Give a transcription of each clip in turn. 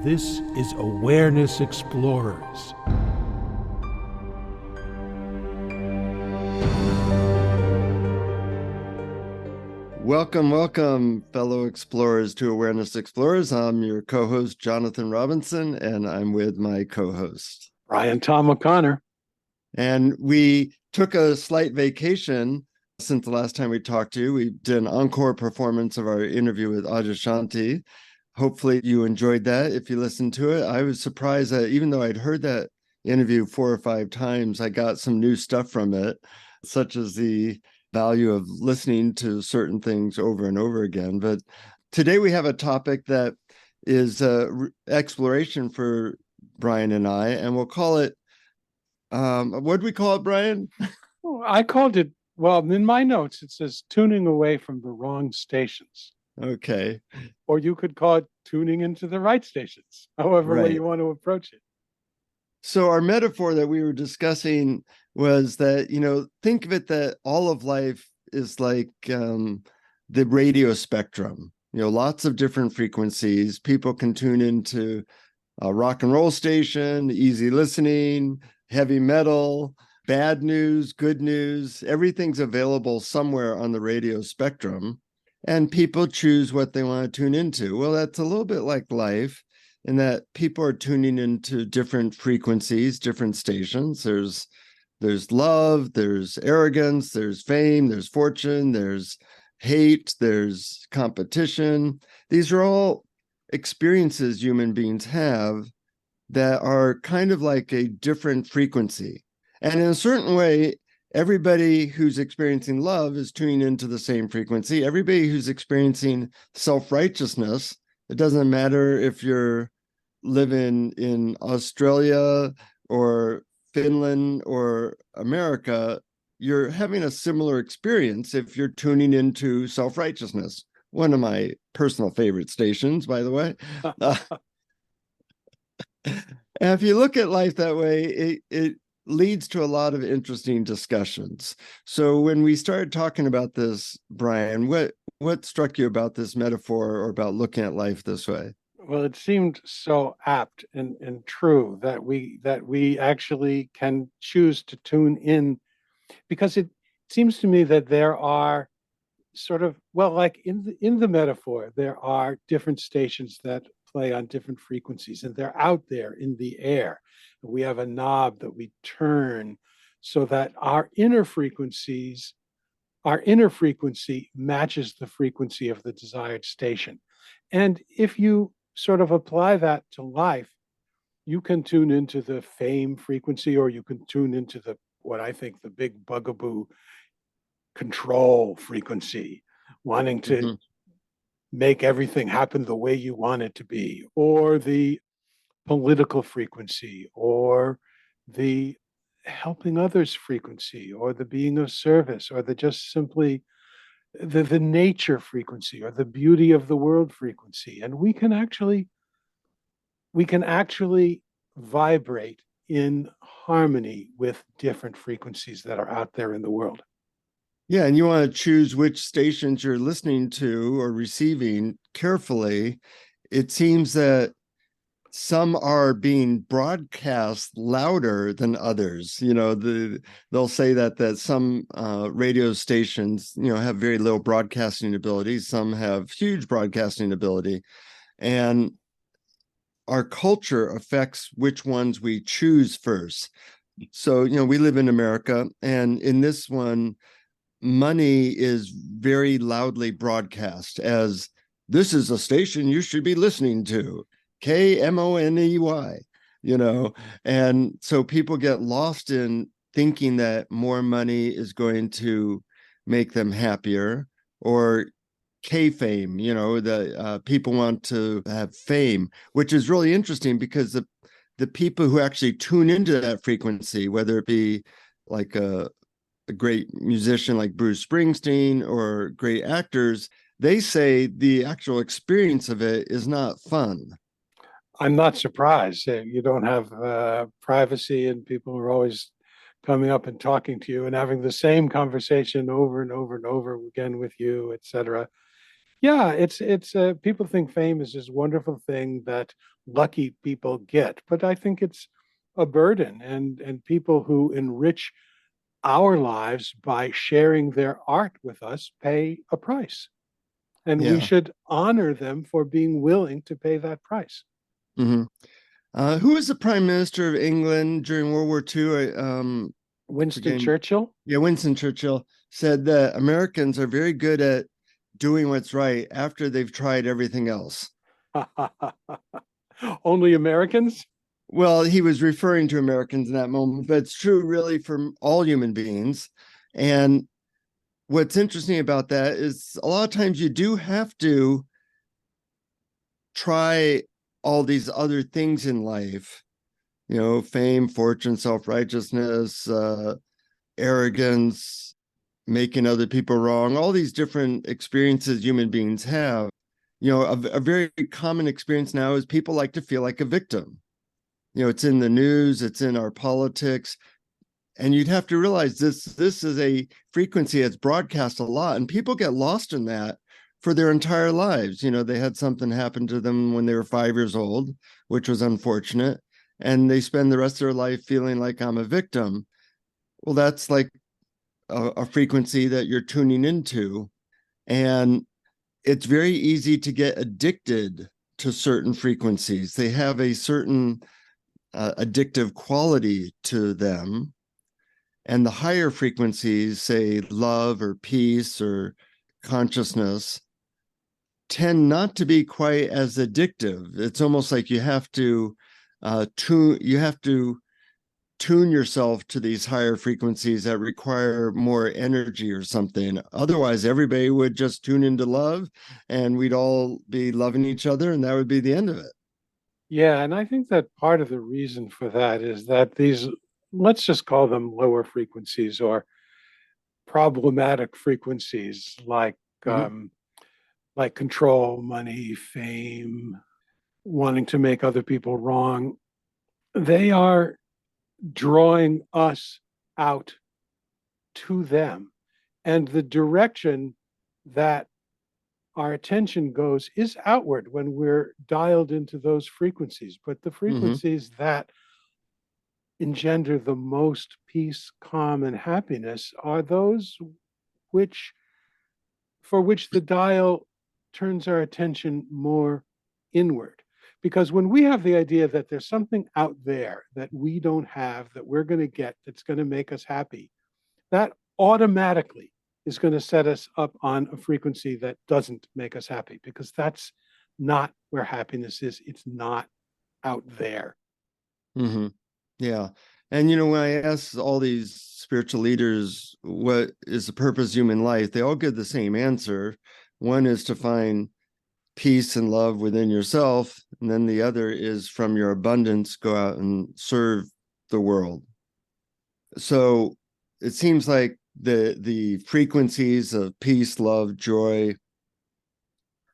This is Awareness Explorers. Welcome, fellow explorers, to Awareness Explorers. I'm your co-host, Jonathan Robinson, and I'm with my co-host, BrianTomO'Connor. And we took a slight vacation since the last time we talked to you. We did an encore performance of our interview with Adyashanti. Hopefully you enjoyed that. If you listened to it, I was surprised that even though I'd heard that interview 4 or 5 times, I got some new stuff from it, such as the value of listening to certain things over and over again. But today we have a topic that is exploration for Brian and I, and we'll call it, what do we call it, Brian? I called it, well, in my notes, it says tuning away from the wrong stations. Okay. Or you could call it tuning into the right stations, however way you want to approach it. So our metaphor that we were discussing was that, think of it that all of life is like the radio spectrum, lots of different frequencies. People can tune into a rock and roll station, easy listening, heavy metal, bad news, good news. Everything's available somewhere on the radio spectrum, and people choose what they want to tune into. Well, that's a little bit like life, in that people are tuning into different frequencies, different stations. There's love, there's arrogance, there's fame, there's fortune, there's hate, there's competition. These are all experiences human beings have that are kind of like a different frequency. And in a certain way, everybody who's experiencing love is tuning into the same frequency. Everybody who's experiencing self-righteousness, it doesn't matter if you're living in Australia or Finland or America, you're having a similar experience if you're tuning into self-righteousness. One of my personal favorite stations, by the way. And if you look at life that way, it leads to a lot of interesting discussions. So when we started talking about this, Brian, what struck you about this metaphor or about looking at life this way? Well, it seemed so apt and true that we actually can choose to tune in, because it seems to me that there are sort of, well, like in the metaphor, there are different stations that play on different frequencies, and they're out there in the air. We have a knob that we turn so that our inner frequency matches the frequency of the desired station. And if you sort of apply that to life, you can tune into the fame frequency, or you can tune into what I think the big bugaboo control frequency, wanting to make everything happen the way you want it to be, or the political frequency, or the helping others frequency, or the being of service, or the just simply the nature frequency, or the beauty of the world frequency. And we can actually vibrate in harmony with different frequencies that are out there in the world. Yeah, and you want to choose which stations you're listening to or receiving carefully. It seems that some are being broadcast louder than others. They'll say that some radio stations, have very little broadcasting ability. Some have huge broadcasting ability, and our culture affects which ones we choose first. So, we live in America, and in this one, money is very loudly broadcast as, this is a station you should be listening to, KMONEY, and so people get lost in thinking that more money is going to make them happier, or K-fame, the people want to have fame, which is really interesting because the people who actually tune into that frequency, whether it be like a great musician like Bruce Springsteen or great actors, they say the actual experience of it is not fun. I'm not surprised. You don't have privacy, and people are always coming up and talking to you and having the same conversation over and over and over again with you, etc. Yeah, it's people think fame is this wonderful thing that lucky people get, but I think it's a burden, and people who enrich our lives by sharing their art with us pay a price, and we Yeah. should honor them for being willing to pay that price. Hmm. Who was the Prime Minister of England during World War II? Winston Forgetting. Churchill. Yeah, Winston Churchill said that Americans are very good at doing what's right after they've tried everything else. Only Americans? Well, he was referring to Americans in that moment, but it's true really for all human beings. And what's interesting about that is a lot of times you do have to try all these other things in life, fame, fortune, self-righteousness, arrogance, making other people wrong, all these different experiences human beings have. A very common experience now is people like to feel like a victim. It's in the news, it's in our politics, and you'd have to realize this is a frequency that's broadcast a lot, and people get lost in that for their entire lives. They had something happen to them when they were 5 years old, which was unfortunate, and they spend the rest of their life feeling like I'm a victim. Well, that's like a frequency that you're tuning into, and it's very easy to get addicted to certain frequencies. They have a certain addictive quality to them. And the higher frequencies, say love or peace or consciousness, tend not to be quite as addictive. It's almost like you have to tune yourself to these higher frequencies that require more energy or something. Otherwise, everybody would just tune into love and we'd all be loving each other, and that would be the end of it. Yeah, and I think that part of the reason for that is that these, let's just call them lower frequencies or problematic frequencies Mm-hmm. like control, money, fame, wanting to make other people wrong. They are drawing us out to them. And the direction that our attention goes is outward when we're dialed into those frequencies. But the Mm-hmm. frequencies that engender the most peace, calm, and happiness are those which for which the dial turns our attention more inward. Because when we have the idea that there's something out there that we don't have, that we're going to get, that's going to make us happy, that automatically is going to set us up on a frequency that doesn't make us happy, because that's not where happiness is. It's not out there. Mm-hmm. Yeah. And when I ask all these spiritual leaders what is the purpose of human life, they all give the same answer. One is to find peace and love within yourself, and then the other is from your abundance, go out and serve the world. So it seems like the frequencies of peace, love, joy,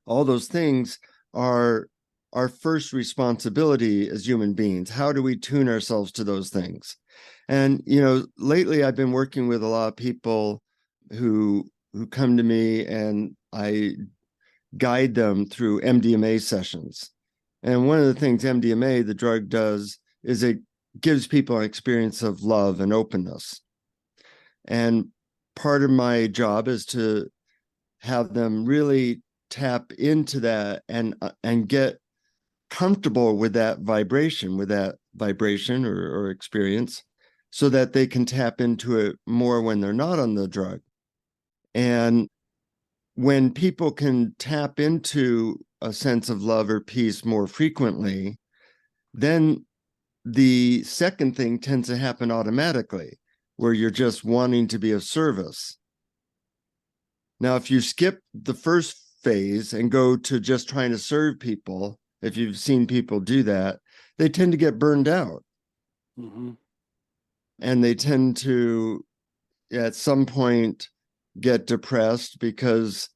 all those things are our first responsibility as human beings. How do we tune ourselves to those things? And lately I've been working with a lot of people who come to me, and I guide them through MDMA sessions. And one of the things MDMA, the drug, does is it gives people an experience of love and openness. And part of my job is to have them really tap into that and get comfortable with that vibration or experience, so that they can tap into it more when they're not on the drug. And when people can tap into a sense of love or peace more frequently, then the second thing tends to happen automatically, where you're just wanting to be of service. Now, if you skip the first phase and go to just trying to serve people, if you've seen people do that, they tend to get burned out. Mm-hmm. And they tend to, at some point, get depressed, because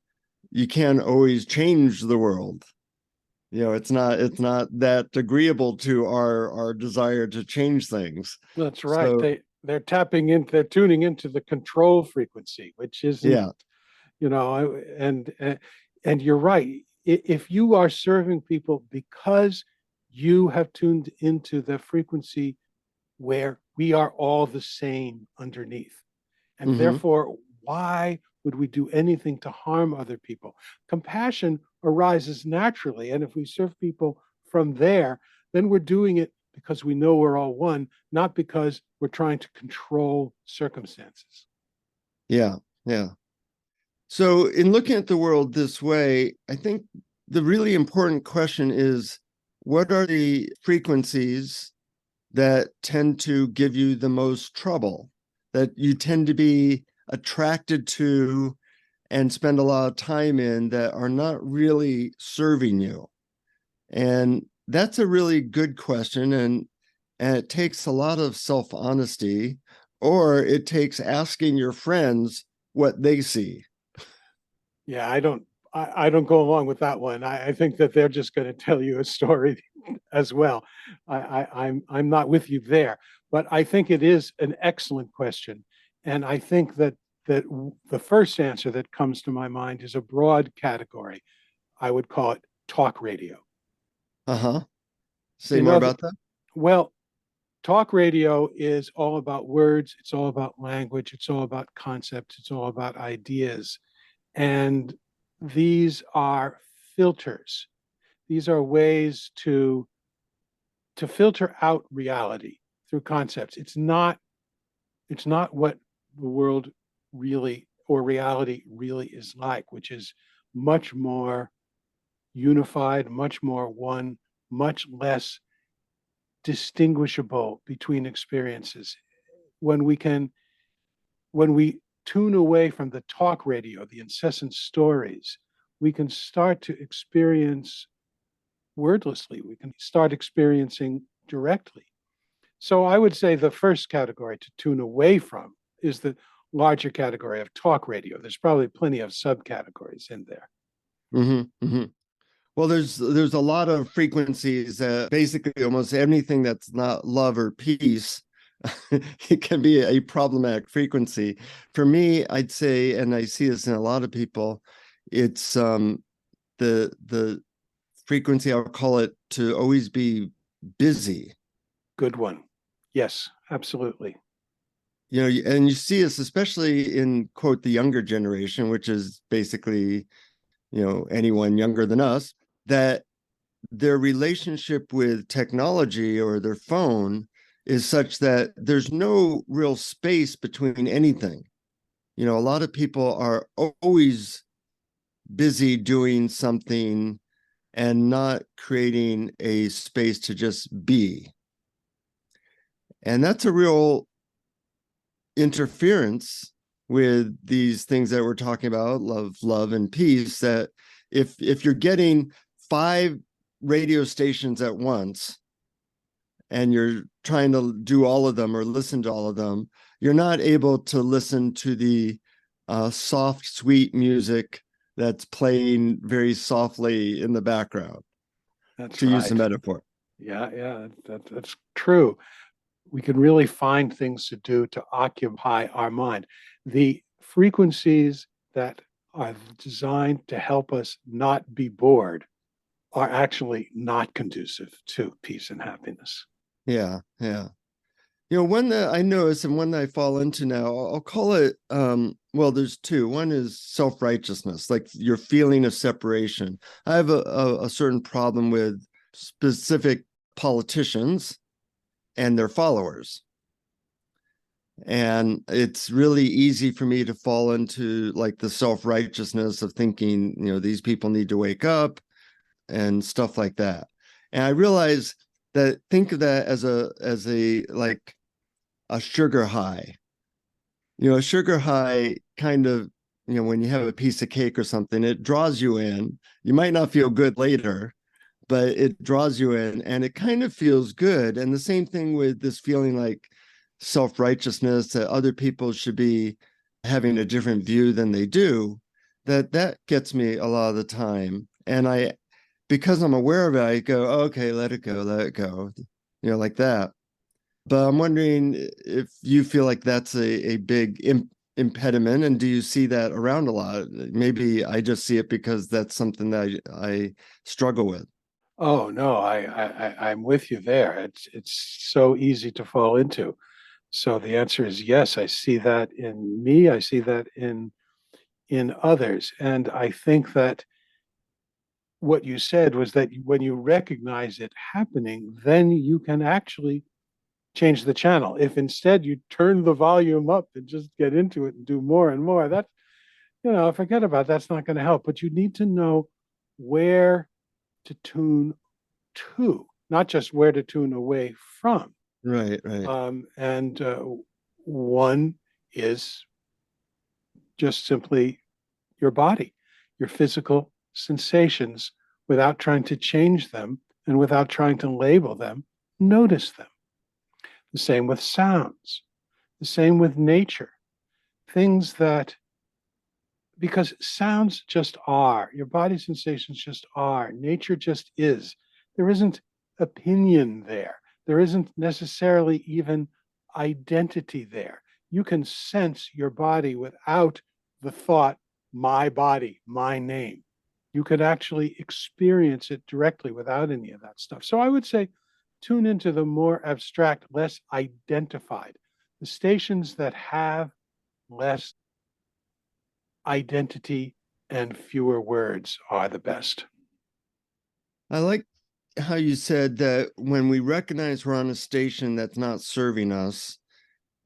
you can't always change the world. It's not that agreeable to our desire to change things. That's right. So They're tuning into the control frequency, which isn't, yeah. and And you're right. If you are serving people because you have tuned into the frequency where we are all the same underneath, and Hmm. therefore, why would we do anything to harm other people? Compassion arises naturally. And if we serve people from there, then we're doing it because we know we're all one, not because we're trying to control circumstances. Yeah, yeah. So, in looking at the world this way, I think the really important question is, what are the frequencies that tend to give you the most trouble, that you tend to be attracted to and spend a lot of time in, that are not really serving you? And that's a really good question. And it takes a lot of self honesty, or it takes asking your friends what they see. Yeah, I don't go along with that one. I think that they're just going to tell you a story as well. I'm not with you there, but I think it is an excellent question, and I think that the first answer that comes to my mind is a broad category. I would call it talk radio. Uh-huh. Say In more other, about that. well, talk radio is all about words. It's all about language. It's all about concepts. It's all about ideas. And these are filters. These are ways to filter out reality through concepts. It's not what the world really or reality really is like, which is much more unified, much more one, much less distinguishable between experiences. When we can when we tune away from the talk radio, the incessant stories, we can start to experience wordlessly. We can start experiencing directly. So I would say the first category to tune away from is the larger category of talk radio. There's probably plenty of subcategories in there. Mm-hmm, mm-hmm. Well, there's a lot of frequencies that basically almost anything that's not love or peace, it can be a problematic frequency. For me, I'd say, and I see this in a lot of people, it's the frequency, I'll call it, to always be busy. Good one. Yes, absolutely. You know, and you see this especially in, quote, the younger generation, which is basically, you know, anyone younger than us, that their relationship with technology or their phone is such that there's no real space between anything. You know, a lot of people are always busy doing something and not creating a space to just be. And that's a real interference with these things that we're talking about, love and peace, that if you're getting 5 radio stations at once and you're trying to do all of them or listen to all of them, you're not able to listen to the soft, sweet music that's playing very softly in the background, That's to use a right. metaphor. Yeah, that's true. We can really find things to do to occupy our mind. The frequencies that are designed to help us not be bored are actually not conducive to peace and happiness. Yeah, yeah. You know, one that I notice and one that I fall into now, I'll call it, well, there's two. One is self-righteousness, like your feeling of separation. I have a certain problem with specific politicians and their followers. And it's really easy for me to fall into like the self-righteousness of thinking, you know, these people need to wake up and stuff like that. And I realize that, think of that as a like a sugar high. You know, a sugar high kind of, you know, when you have a piece of cake or something, it draws you in. You might not feel good later, but it draws you in and it kind of feels good. And the same thing with this feeling like self-righteousness, that other people should be having a different view than they do, that gets me a lot of the time. And because I'm aware of it, I go, okay, let it go, you know, like that. But I'm wondering if you feel like that's a big impediment? And do you see that around a lot? Maybe I just see it because that's something that I struggle with. Oh no, I'm with you there. It's so easy to fall into. So the answer is yes. I see that in me. I see that in others, and I think that what you said was that when you recognize it happening, then you can actually change the channel. If instead you turn the volume up and just get into it and do more and more, that, forget about it. That's not going to help. But you need to know where to tune to, not just where to tune away from. Right, right. And one is just simply your body, your physical sensations, without trying to change them and without trying to label them. Notice them. The same with sounds, the same with nature. Things that, because sounds just are, your body sensations just are, nature just is. There isn't opinion there. There isn't necessarily even identity there. You can sense your body without the thought, my body, my name. You could actually experience it directly without any of that stuff. So I would say tune into the more abstract, less identified, the stations that have less identity and fewer words are the best. I like how you said that when we recognize we're on a station that's not serving us,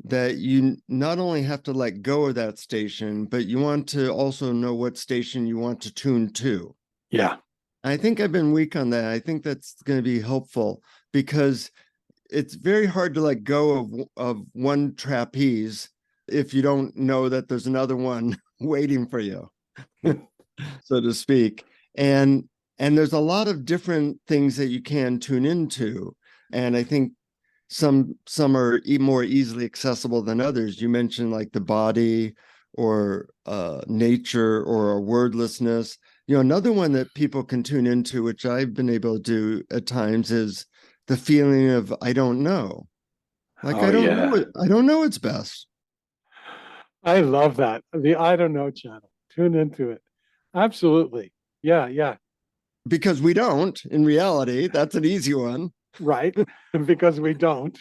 that you not only have to let go of that station, but you want to also know what station you want to tune to. Yeah. I think I've been weak on that. I think that's going to be helpful because it's very hard to let go of one trapeze if you don't know that there's another one waiting for you, so to speak. And there's a lot of different things that you can tune into. And I think some are more easily accessible than others. You mentioned like the body or nature or wordlessness. Another one that people can tune into, which I've been able to do at times, is the feeling of I don't know. Like Oh, yeah. I don't know what's best. I love that. The I don't know channel. Tune into it. Absolutely. Yeah, yeah. Because we don't, in reality, that's an easy one. Right. Because we don't.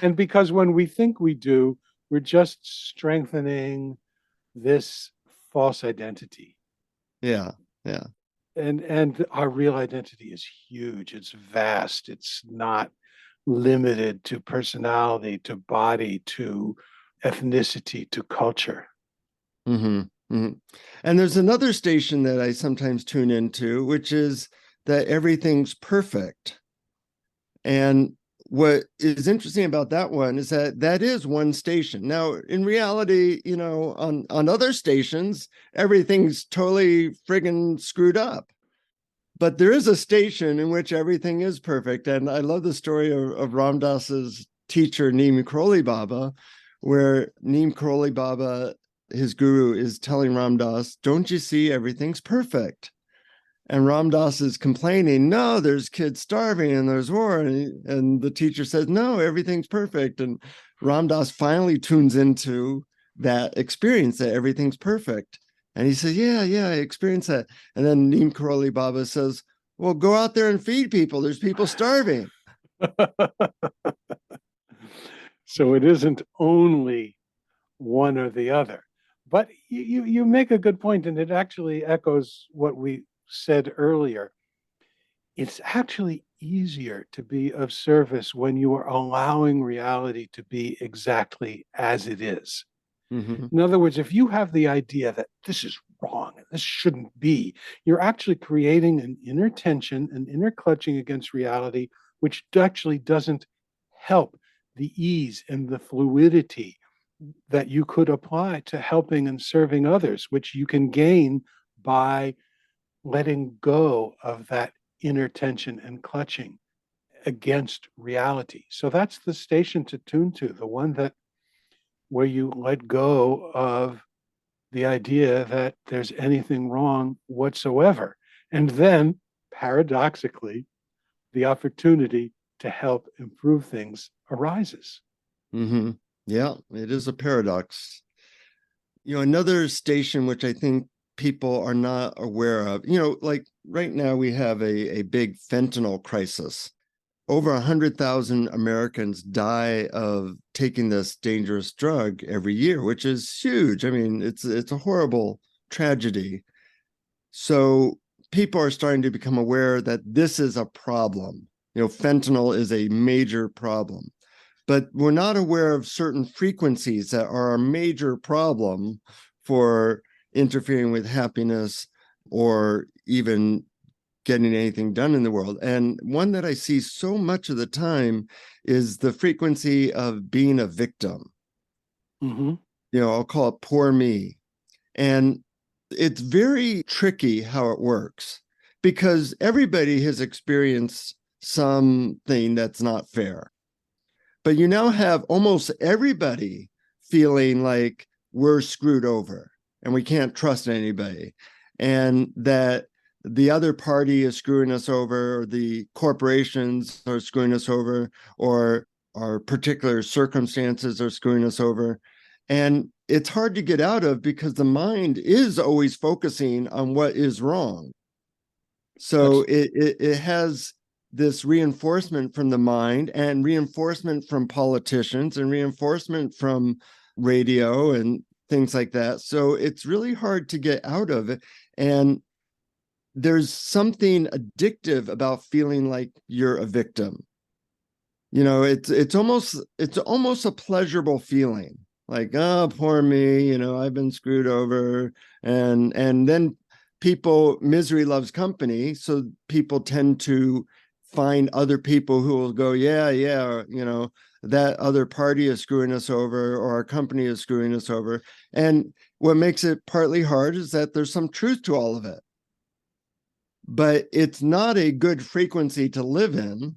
And because when we think we do, we're just strengthening this false identity. Yeah, yeah. And our real identity is huge. It's vast. It's not limited to personality, to body, to ethnicity, to culture. Mm-hmm, mm-hmm. And there's another station that I sometimes tune into, which is that everything's perfect. And what is interesting about that one is that is one station. Now, in reality, on other stations, everything's totally friggin' screwed up. But there is a station in which everything is perfect. And I love the story of Ram Dass's teacher, Neem Karoli Baba, where Neem Karoli Baba, his guru, is telling Ram Dass, don't you see everything's perfect? And Ram Dass is complaining, no, there's kids starving and there's war. And the teacher says, no, everything's perfect. And Ram Dass finally tunes into that experience that everything's perfect. And he says, yeah, I experienced that. And then Neem Karoli Baba says, well, go out there and feed people. There's people starving. So it isn't only one or the other. But you make a good point, and it actually echoes what we said earlier. It's actually easier to be of service when you are allowing reality to be exactly as it is. Mm-hmm. In other words, if you have the idea that this is wrong and this shouldn't be, you're actually creating an inner tension, an inner clutching against reality, which actually doesn't help the ease and the fluidity that you could apply to helping and serving others, which you can gain by letting go of that inner tension and clutching against reality. So that's the station to tune to, the one that where you let go of the idea that there's anything wrong whatsoever. And then, paradoxically, the opportunity to help improve things arises. Mm-hmm. Yeah, it is a paradox. Another station which I think people are not aware of, like right now we have a big fentanyl crisis. Over 100,000 Americans die of taking this dangerous drug every year, which is huge. I mean, it's a horrible tragedy. So people are starting to become aware that this is a problem. Fentanyl is a major problem, but we're not aware of certain frequencies that are a major problem for interfering with happiness or even getting anything done in the world. And one that I see so much of the time is the frequency of being a victim. Mm-hmm. I'll call it poor me. And it's very tricky how it works because everybody has experienced something that's not fair. But you now have almost everybody feeling like we're screwed over and we can't trust anybody, and that the other party is screwing us over, or the corporations are screwing us over, or our particular circumstances are screwing us over. And it's hard to get out of because the mind is always focusing on what is wrong. So it has this reinforcement from the mind and reinforcement from politicians and reinforcement from radio and things like that. So it's really hard to get out of it. And there's something addictive about feeling like you're a victim. It's almost a pleasurable feeling, like, oh, poor me, I've been screwed over. And then misery loves company. So people tend to find other people who will go, yeah, that other party is screwing us over, or our company is screwing us over. And what makes it partly hard is that there's some truth to all of it. But it's not a good frequency to live in.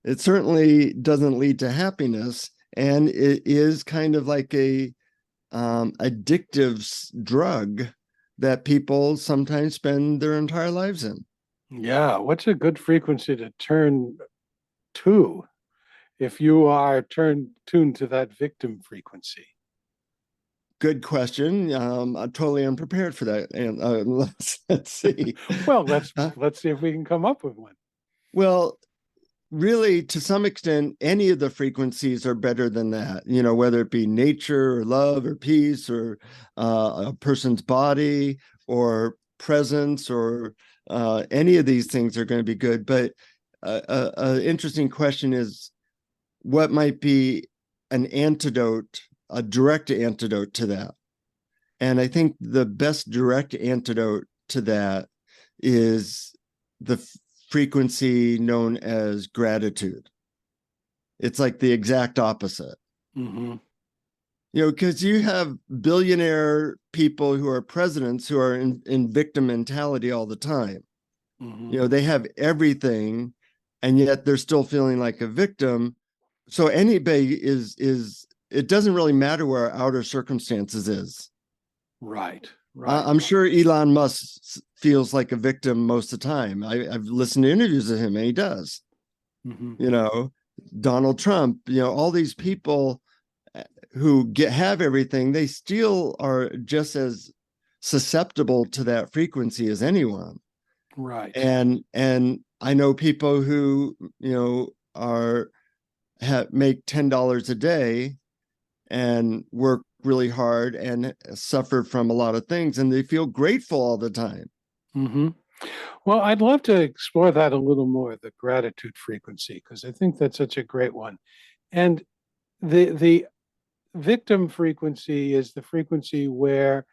It certainly doesn't lead to happiness. And it is kind of like a addictive drug that people sometimes spend their entire lives in. Yeah. What's a good frequency to turn to if you are tuned to that victim frequency? Good question. I'm totally unprepared for that. And let's see. Well, let's see if we can come up with one. Well, really, to some extent, any of the frequencies are better than that, whether it be nature or love or peace or a person's body or presence or any of these things are going to be good. But an interesting question is, what might be an antidote, a direct antidote to that? And I think the best direct antidote to that is the frequency known as gratitude. It's like the exact opposite. Mm-hmm. Because you have billionaire people who are presidents who are in victim mentality all the time. Mm-hmm. They have everything, and yet they're still feeling like a victim. So anybody is it doesn't really matter where our outer circumstances is. Right. I'm sure Elon Musk feels like a victim most of the time. I've listened to interviews of him, and he does. Mm-hmm. Donald Trump, all these people who have everything, they still are just as susceptible to that frequency as anyone. Right. And I know people who, make $10 a day and work really hard and suffer from a lot of things, and they feel grateful all the time. Mm-hmm. Well, I'd love to explore that a little more, the gratitude frequency, because I think that's such a great one. And the victim frequency is the frequency where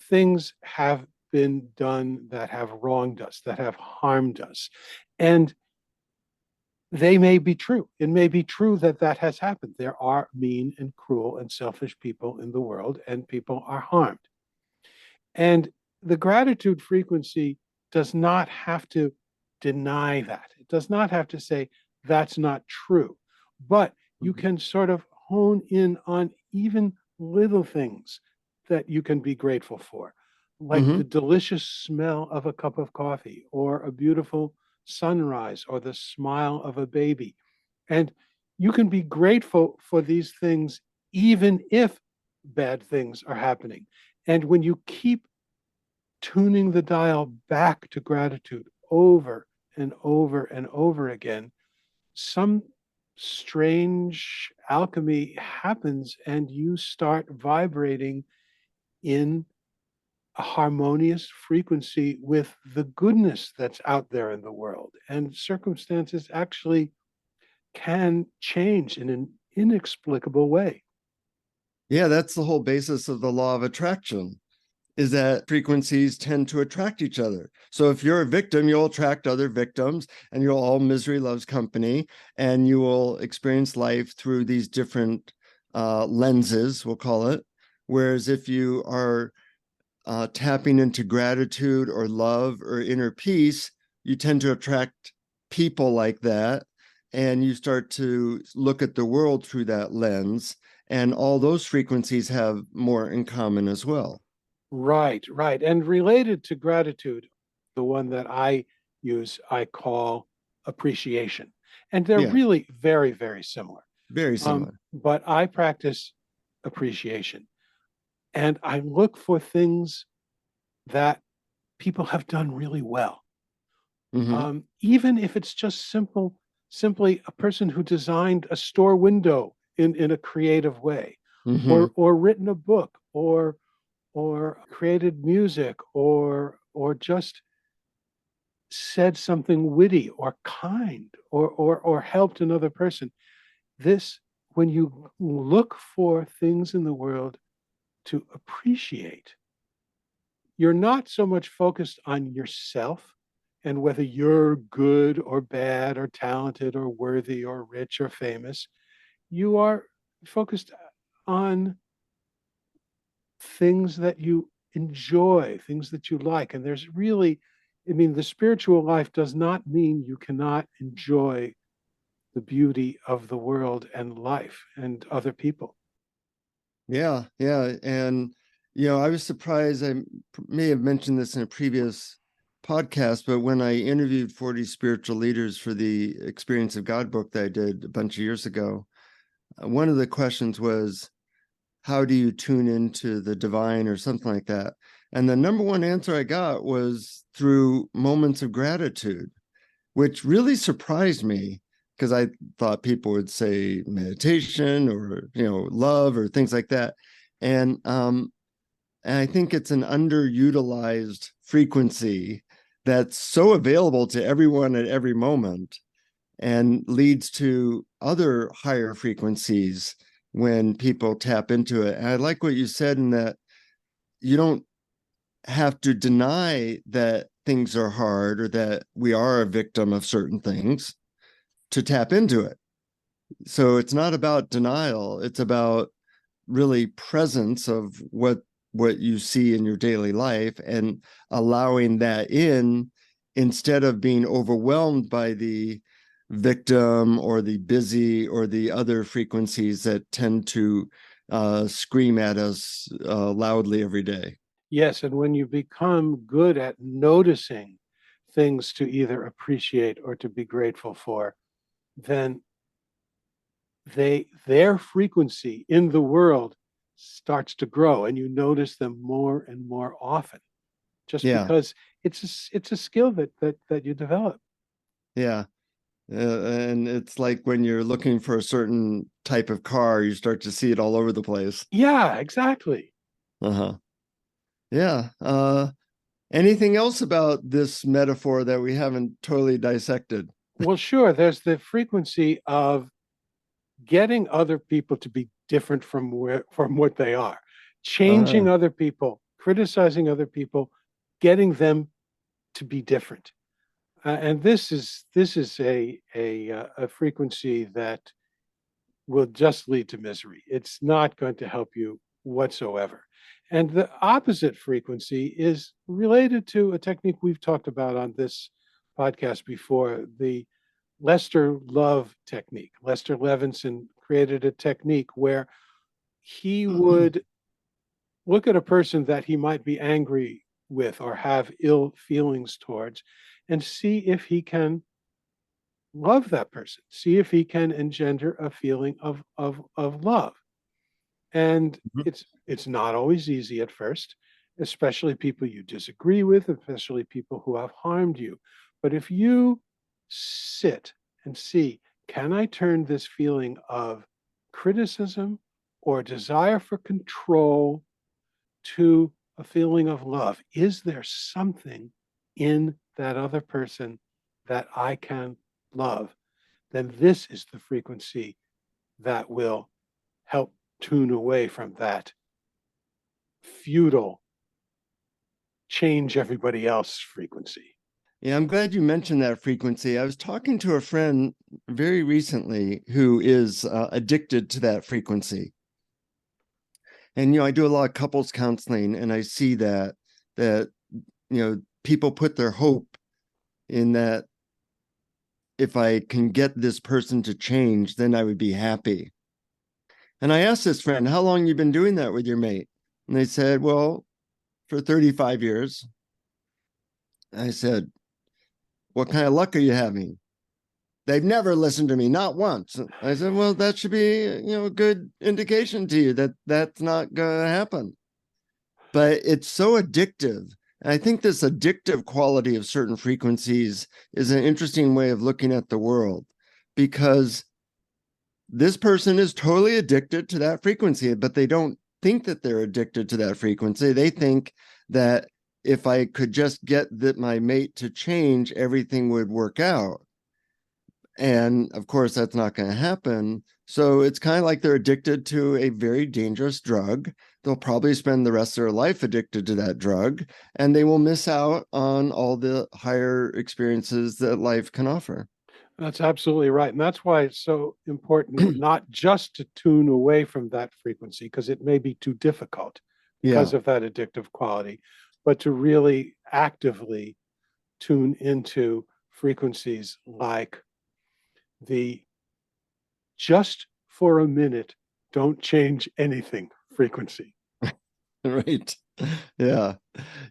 things have been done that have wronged us, that have harmed us. And they may be true. It may be true that that has happened. There are mean and cruel and selfish people in the world, and people are harmed. And the gratitude frequency does not have to deny that. It does not have to say that's not true, but you can sort of hone in on even little things that you can be grateful for, like the delicious smell of a cup of coffee or a beautiful sunrise or the smile of a baby. And you can be grateful for these things, even if bad things are happening. And when you keep tuning the dial back to gratitude over and over and over again, some strange alchemy happens and you start vibrating in a harmonious frequency with the goodness that's out there in the world. And circumstances actually can change in an inexplicable way. Yeah, that's the whole basis of the law of attraction, is that frequencies tend to attract each other. So if you're a victim, you'll attract other victims, and you'll all misery loves company, and you will experience life through these different lenses, we'll call it. Whereas if you are tapping into gratitude or love or inner peace, you tend to attract people like that, and you start to look at the world through that lens, and all those frequencies have more in common as well. Right, right. And related to gratitude, the one that I use, I call appreciation. And they're Yeah, really very, very similar. very similar. But I practice appreciation and I look for things that people have done really well. Mm-hmm. Even if it's just simply a person who designed a store window in a creative way, Mm-hmm. or written a book, or created music, or just said something witty or kind, or helped another person. This, when you look for things in the world to appreciate, you're not so much focused on yourself and whether you're good or bad or talented or worthy or rich or famous. You are focused on things that you enjoy, things that you like. And there's really, I mean, the spiritual life does not mean you cannot enjoy the beauty of the world and life and other people. Yeah, yeah. And, you know, I was surprised. I may have mentioned this in a previous podcast, but when I interviewed 40 spiritual leaders for the Experience of God book that I did a bunch of years ago, one of the questions was, how do you tune into the divine or something like that? And the number one answer I got was through moments of gratitude, which really surprised me, because I thought people would say meditation or, you know, love or things like that. And I think it's an underutilized frequency that's so available to everyone at every moment, and leads to other higher frequencies when people tap into it. And I like what you said, in that you don't have to deny that things are hard or that we are a victim of certain things to tap into it. So it's not about denial, it's about really presence of what you see in your daily life, and allowing that in, instead of being overwhelmed by the victim or the busy or the other frequencies that tend to scream at us loudly every day. Yes, and when you become good at noticing things to either appreciate or to be grateful for, then their frequency in the world starts to grow and you notice them more and more often, just Yeah, because it's a skill that you develop. yeah. And it's like when you're looking for a certain type of car, you start to see it all over the place. Yeah, exactly. Uh-huh. Yeah. Anything else about this metaphor that we haven't totally dissected? Well, sure, there's the frequency of getting other people to be different from what they are, changing Uh, other people, criticizing other people, getting them to be different. And this is a frequency that will just lead to misery. It's not going to help you whatsoever. And the opposite frequency is related to a technique we've talked about on this podcast before, the Lester Love technique. Lester Levinson created a technique where he would look at a person that he might be angry with or have ill feelings towards and see if he can love that person, see if he can engender a feeling of love. And Mhm. it's not always easy at first, especially people you disagree with, especially people who have harmed you. But if you sit and see, can I turn this feeling of criticism or desire for control to a feeling of love? Is there something in that other person that I can love? Then this is the frequency that will help tune away from that futile change everybody else frequency. Yeah, I'm glad you mentioned that frequency. I was talking to a friend very recently who is addicted to that frequency. And, I do a lot of couples counseling, and I see that, people put their hope in that if I can get this person to change, then I would be happy. And I asked this friend, how long you been doing that with your mate? And they said, well, for 35 years. I said, what kind of luck are you having? They've never listened to me, not once. I said, well, that should be, a good indication to you that that's not going to happen. But it's so addictive. And I think this addictive quality of certain frequencies is an interesting way of looking at the world, because this person is totally addicted to that frequency, but they don't think that they're addicted to that frequency. They think that if I could just get my mate to change, everything would work out. And of course, that's not going to happen. So it's kind of like they're addicted to a very dangerous drug. They'll probably spend the rest of their life addicted to that drug, and they will miss out on all the higher experiences that life can offer. That's absolutely right. And that's why it's so important not just to tune away from that frequency, because it may be too difficult because Yeah. of that addictive quality, but to really actively tune into frequencies like the just for a minute, don't change anything frequency. Right. Yeah.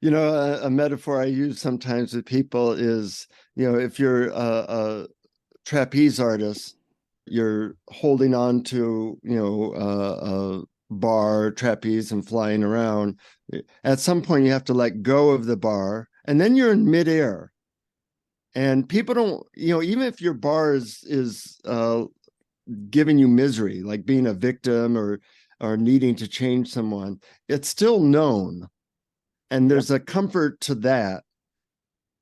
A metaphor I use sometimes with people is, if you're a trapeze artist, you're holding on to, a bar, trapeze, and flying around. At some point, you have to let go of the bar, and then you're in midair. And people don't, even if your bar is giving you misery, like being a victim or needing to change someone, it's still known. And there's a comfort to that.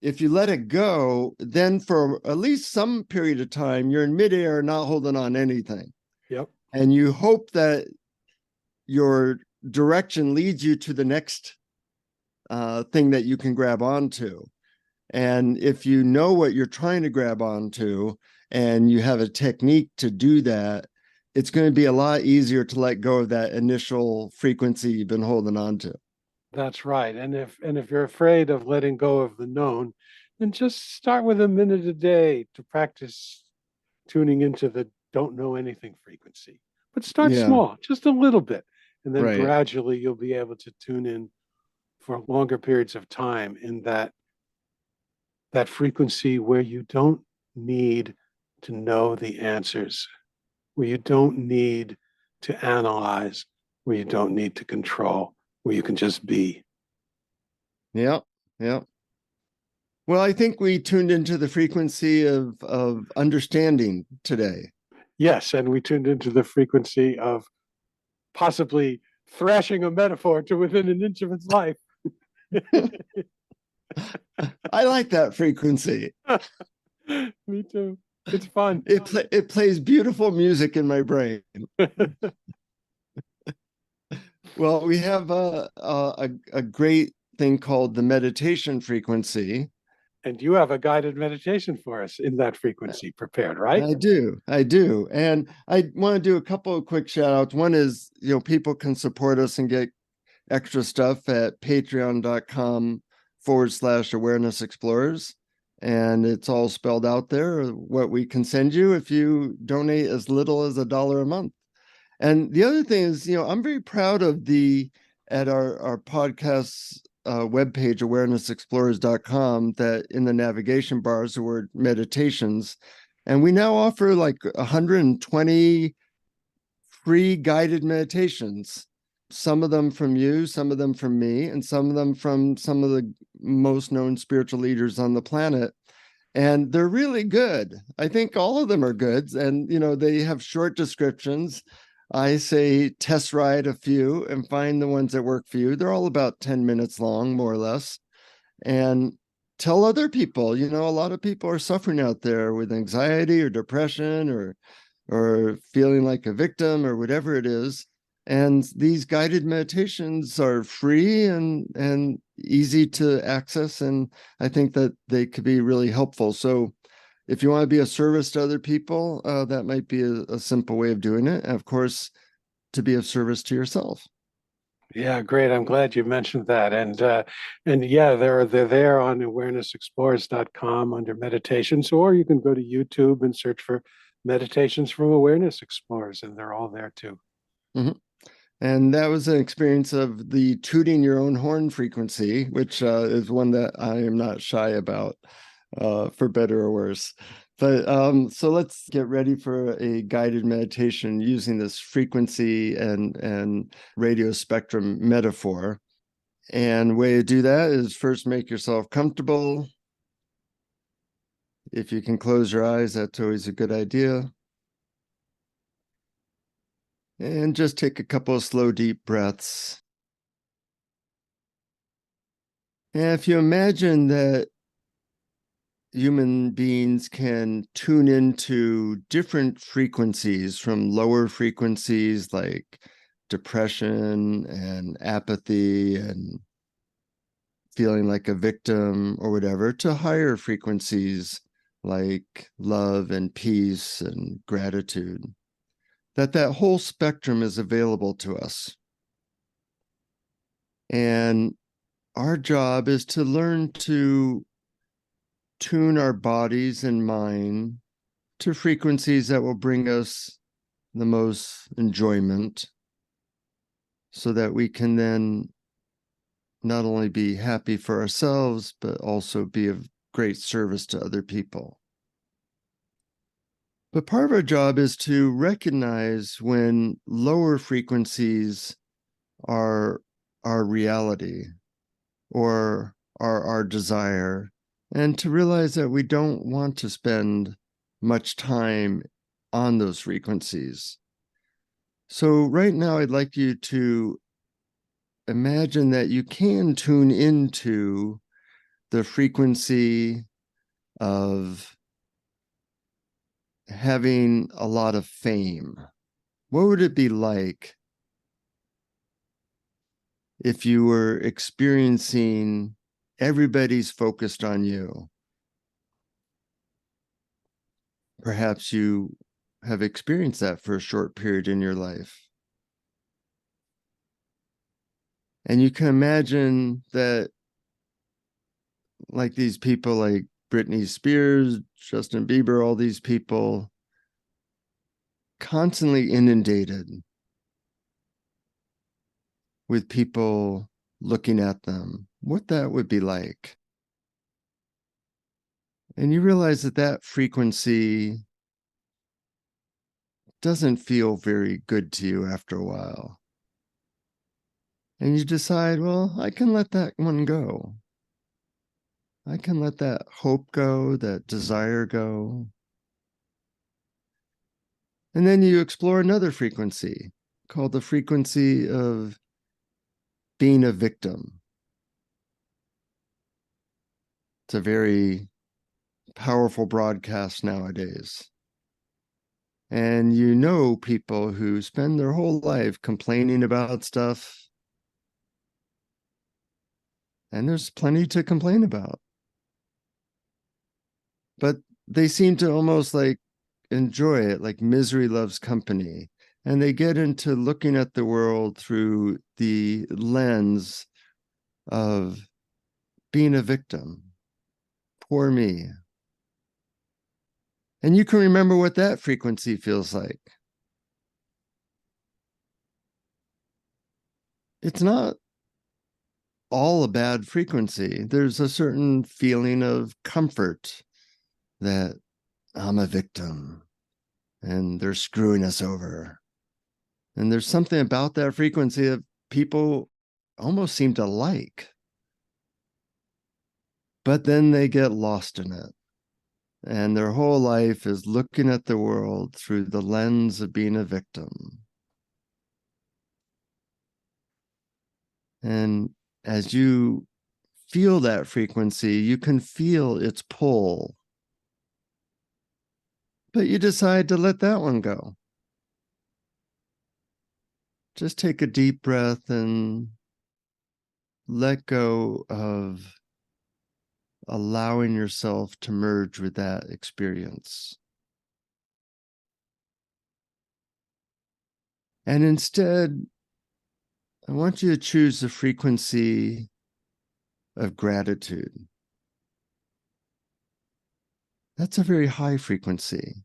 If you let it go, then for at least some period of time, you're in midair, not holding on anything. Yep. And you hope that your direction leads you to the next thing that you can grab onto. And if you know what you're trying to grab onto and you have a technique to do that, it's going to be a lot easier to let go of that initial frequency you've been holding on to. That's right. And if you're afraid of letting go of the known, then just start with a minute a day to practice tuning into the don't know anything frequency. But start Yeah, small, just a little bit. And then right. gradually you'll be able to tune in for longer periods of time in that frequency where you don't need to know the answers, where you don't need to analyze, where you don't need to control, where you can just be. Yeah, yeah. Well, I think we tuned into the frequency of understanding today. Yes, and we tuned into the frequency of possibly thrashing a metaphor to within an inch of its life. I like that frequency. Me too. It's fun. It plays beautiful music in my brain. Well, we have a great thing called the meditation frequency. And you have a guided meditation for us in that frequency prepared, right? I do. And I want to do a couple of quick shout outs. One is, people can support us and get extra stuff at patreon.com/awareness explorers. And it's all spelled out there what we can send you if you donate as little as $1 a month. And the other thing is, I'm very proud of at our podcast webpage, awarenessexplorers.com, that in the navigation bar is the word meditations. And we now offer like 120 free guided meditations, some of them from you, some of them from me, and some of them from some of the most known spiritual leaders on the planet. And they're really good. I think all of them are good. And, they have short descriptions. I say test ride a few and find the ones that work for you. They're all about 10 minutes long, more or less. And tell other people, a lot of people are suffering out there with anxiety or depression or feeling like a victim or whatever it is. And these guided meditations are free and easy to access. And I think that they could be really helpful. So if you want to be of service to other people, that might be a simple way of doing it. And of course, to be of service to yourself. Yeah, great. I'm glad you mentioned that. And yeah, they're there on awarenessexplorers.com under meditations, or you can go to YouTube and search for meditations from Awareness Explorers, and they're all there too. Mm-hmm. And that was an experience of the tooting your own horn frequency, which is one that I am not shy about, for better or worse. But so let's get ready for a guided meditation using this frequency and radio spectrum metaphor. And way to do that is first make yourself comfortable. If you can close your eyes, that's always a good idea. And just take a couple of slow, deep breaths. And if you imagine that human beings can tune into different frequencies, from lower frequencies like depression and apathy and feeling like a victim or whatever, to higher frequencies like love and peace and gratitude, that whole spectrum is available to us. And our job is to learn to tune our bodies and mind to frequencies that will bring us the most enjoyment, so that we can then not only be happy for ourselves, but also be of great service to other people. But part of our job is to recognize when lower frequencies are our reality or are our desire, and to realize that we don't want to spend much time on those frequencies. So right now, I'd like you to imagine that you can tune into the frequency of having a lot of fame. What would it be like if you were experiencing everybody's focused on you? Perhaps you have experienced that for a short period in your life. And you can imagine that, like these people like Britney Spears, Justin Bieber, all these people, constantly inundated with people looking at them, what that would be like. And you realize that frequency doesn't feel very good to you after a while. And you decide, well, I can let that one go. I can let that hope go, that desire go. And then you explore another frequency called the frequency of being a victim. It's a very powerful broadcast nowadays. And you know people who spend their whole life complaining about stuff. And there's plenty to complain about. But they seem to almost like enjoy it, like misery loves company. And they get into looking at the world through the lens of being a victim. Poor me. And you can remember what that frequency feels like. It's not all a bad frequency. There's a certain feeling of comfort that I'm a victim and they're screwing us over. And there's something about that frequency that people almost seem to like. But then they get lost in it. And their whole life is looking at the world through the lens of being a victim. And as you feel that frequency, you can feel its pull. But you decide to let that one go. Just take a deep breath and let go of allowing yourself to merge with that experience. And instead, I want you to choose the frequency of gratitude. That's a very high frequency.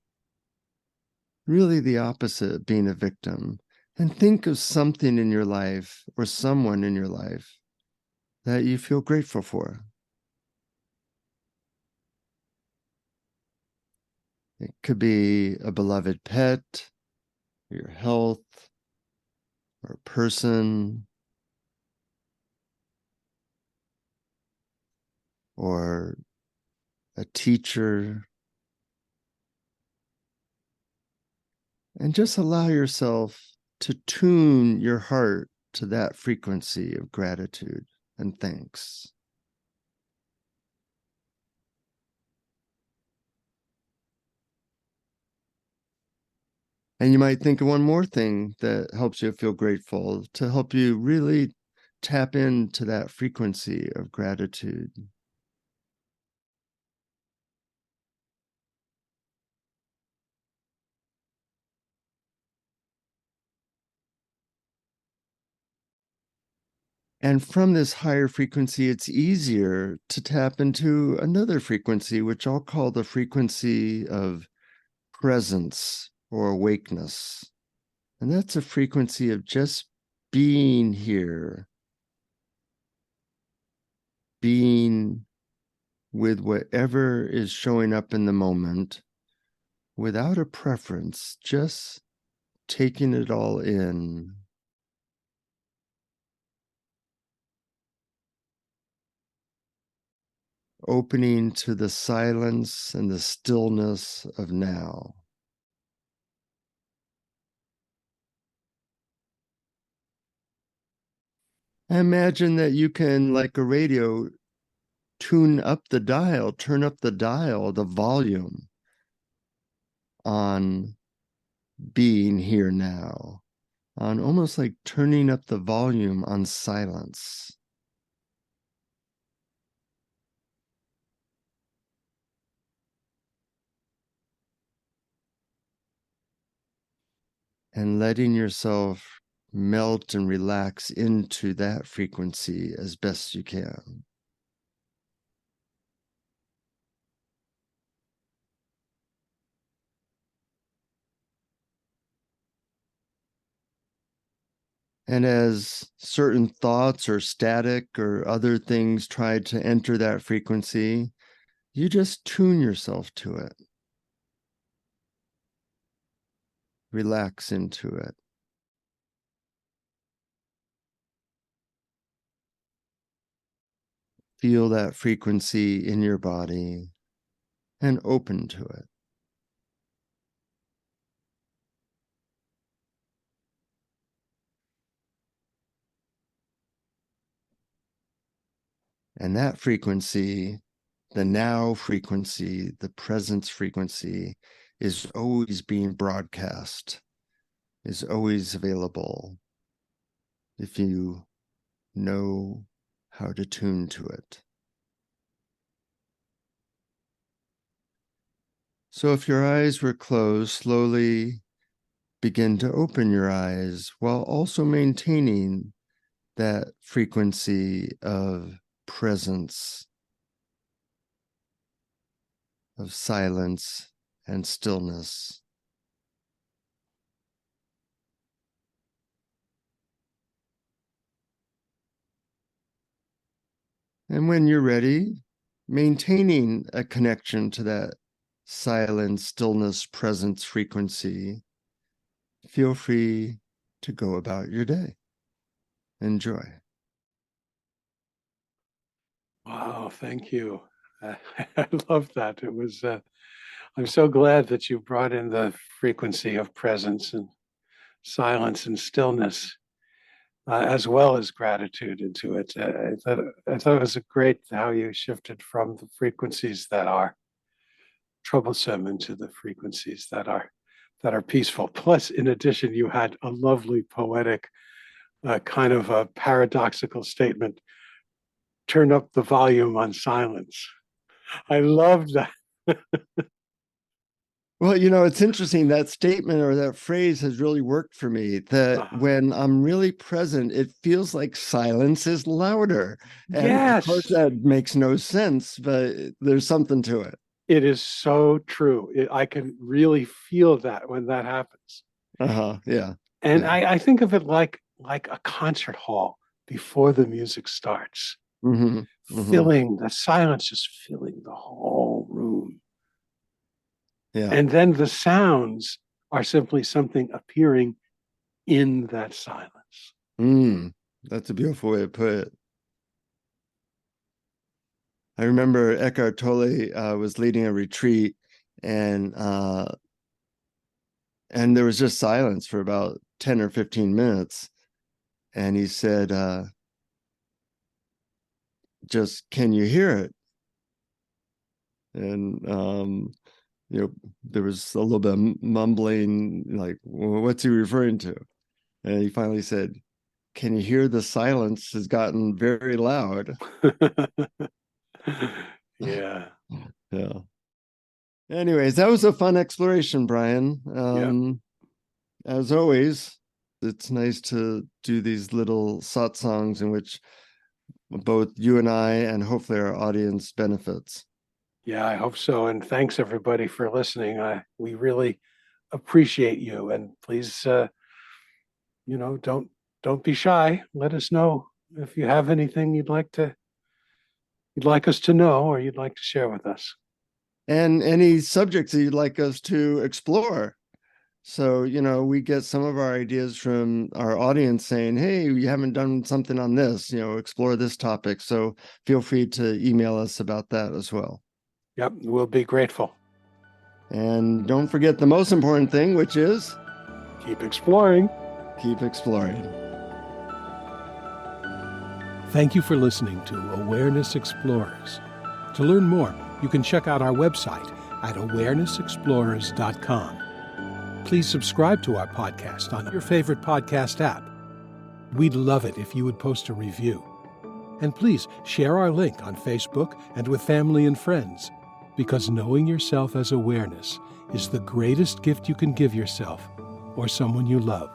Really the opposite of being a victim. And think of something in your life or someone in your life that you feel grateful for. It could be a beloved pet, your health, or a person, or a teacher. And just allow yourself to tune your heart to that frequency of gratitude and thanks. And you might think of one more thing that helps you feel grateful to help you really tap into that frequency of gratitude. And from this higher frequency, it's easier to tap into another frequency, which I'll call the frequency of presence or awakeness. And that's a frequency of just being here, being with whatever is showing up in the moment without a preference, just taking it all in. Opening to the silence and the stillness of now. Imagine that you can, like a radio, turn up the dial, the volume on being here now, on almost like turning up the volume on silence. And letting yourself melt and relax into that frequency as best you can. And as certain thoughts or static or other things try to enter that frequency, you just tune yourself to it. Relax into it. Feel that frequency in your body and open to it. And that frequency, the now frequency, the presence frequency, is always being broadcast, is always available if you know how to tune to it. So if your eyes were closed, slowly begin to open your eyes while also maintaining that frequency of presence, of silence and stillness. And when you're ready, maintaining a connection to that silence, stillness, presence frequency, feel free to go about your day. Enjoy. Wow, thank you. I love that. It was, I'm so glad that you brought in the frequency of presence and silence and stillness, as well as gratitude into it. I thought it was great how you shifted from the frequencies that are troublesome into the frequencies that are peaceful. Plus, in addition, you had a lovely poetic, kind of a paradoxical statement: turn up the volume on silence. I loved that. Well, it's interesting, that statement or that phrase has really worked for me, that when I'm really present, it feels like silence is louder. And of course, Yes, that makes no sense, but there's something to it. it is so true. I can really feel that when that happens. Yeah. And Yeah. I think of it like a concert hall before the music starts, filling the silence, just filling the whole room. Yeah. And then the sounds are simply something appearing in that silence. That's a beautiful way to put it. I remember Eckhart Tolle was leading a retreat, and there was just silence for about 10 or 15 minutes. And he said, just, can you hear it? And there was a little bit of mumbling, like, well, what's he referring to? And he finally said, can you hear the silence has gotten very loud? Yeah. Yeah. Anyways, that was a fun exploration, Brian. Yeah. As always, it's nice to do these little satsangs in which both you and I, and hopefully our audience, benefits. Yeah, I hope so. And thanks everybody for listening. We really appreciate you. And please, don't be shy. Let us know if you have anything you'd like us to know or you'd like to share with us. And any subjects that you'd like us to explore. So, we get some of our ideas from our audience saying, hey, you haven't done something on this, explore this topic. So feel free to email us about that as well. Yep, we'll be grateful. And don't forget the most important thing, which is keep exploring. Keep exploring. Thank you for listening to Awareness Explorers. To learn more, you can check out our website at awarenessexplorers.com. Please subscribe to our podcast on your favorite podcast app. We'd love it if you would post a review. And please share our link on Facebook and with family and friends, because knowing yourself as awareness is the greatest gift you can give yourself or someone you love.